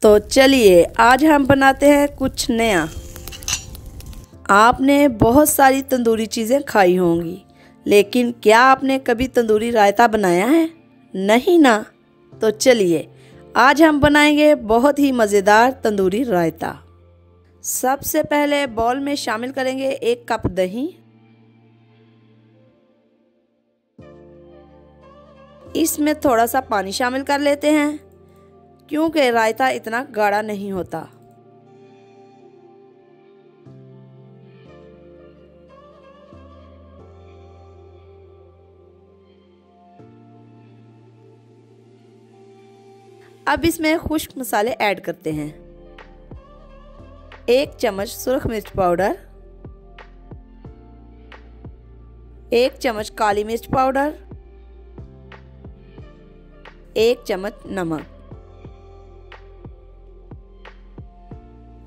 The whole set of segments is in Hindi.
तो चलिए आज हम बनाते हैं कुछ नया। आपने बहुत सारी तंदूरी चीज़ें खाई होंगी, लेकिन क्या आपने कभी तंदूरी रायता बनाया है? नहीं ना। तो चलिए आज हम बनाएंगे बहुत ही मज़ेदार तंदूरी रायता। सबसे पहले बाउल में शामिल करेंगे 1 कप दही। इसमें थोड़ा सा पानी शामिल कर लेते हैं क्योंकि रायता इतना गाढ़ा नहीं होता। अब इसमें खुश्क मसाले ऐड करते हैं। 1 चम्मच सुरख मिर्च पाउडर, 1 चम्मच काली मिर्च पाउडर, 1 चम्मच नमक।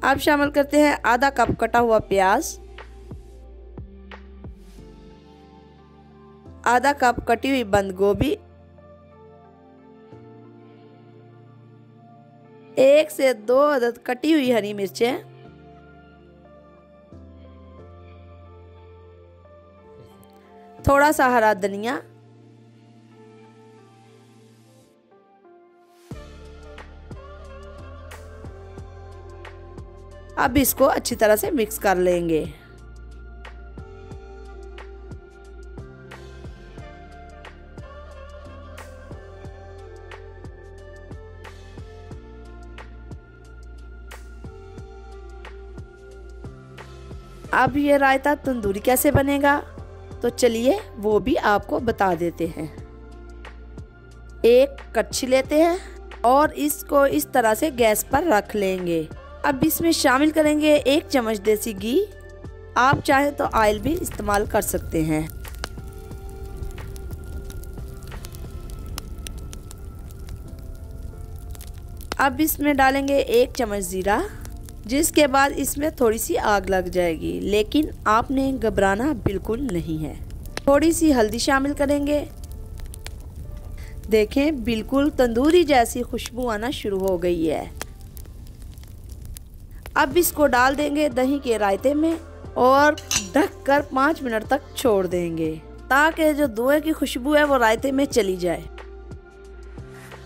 अब शामिल करते हैं आधा कप कटा हुआ प्याज, आधा कप कटी हुई बंद गोभी, 1 से 2 अदद कटी हुई हरी मिर्चें, थोड़ा सा हरा धनिया, अब इसको अच्छी तरह से मिक्स कर लेंगे। अब ये रायता तंदूरी कैसे बनेगा, तो चलिए वो भी आपको बता देते हैं। 1 कड़छी लेते हैं और इसको इस तरह से गैस पर रख लेंगे। अब इसमें शामिल करेंगे 1 चम्मच देसी घी। आप चाहें तो ऑयल भी इस्तेमाल कर सकते हैं। अब इसमें डालेंगे 1 चम्मच जीरा, जिसके बाद इसमें थोड़ी सी आग लग जाएगी, लेकिन आपने घबराना बिल्कुल नहीं है। थोड़ी सी हल्दी शामिल करेंगे। देखें बिल्कुल तंदूरी जैसी खुशबू आना शुरू हो गई है। अब इसको डाल देंगे दही के रायते में और ढककर 5 मिनट तक छोड़ देंगे ताकि जो धुएं की खुशबू है वो रायते में चली जाए।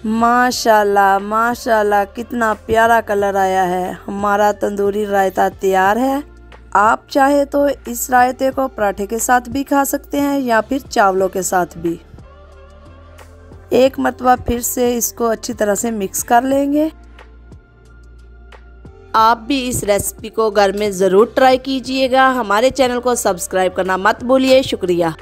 माशाल्लाह माशाल्लाह कितना प्यारा कलर आया है। हमारा तंदूरी रायता तैयार है। आप चाहे तो इस रायते को पराठे के साथ भी खा सकते हैं या फिर चावलों के साथ भी। एक मरतबा फिर से इसको अच्छी तरह से मिक्स कर लेंगे। आप भी इस रेसिपी को घर में ज़रूर ट्राई कीजिएगा। हमारे चैनल को सब्सक्राइब करना मत भूलिए। शुक्रिया।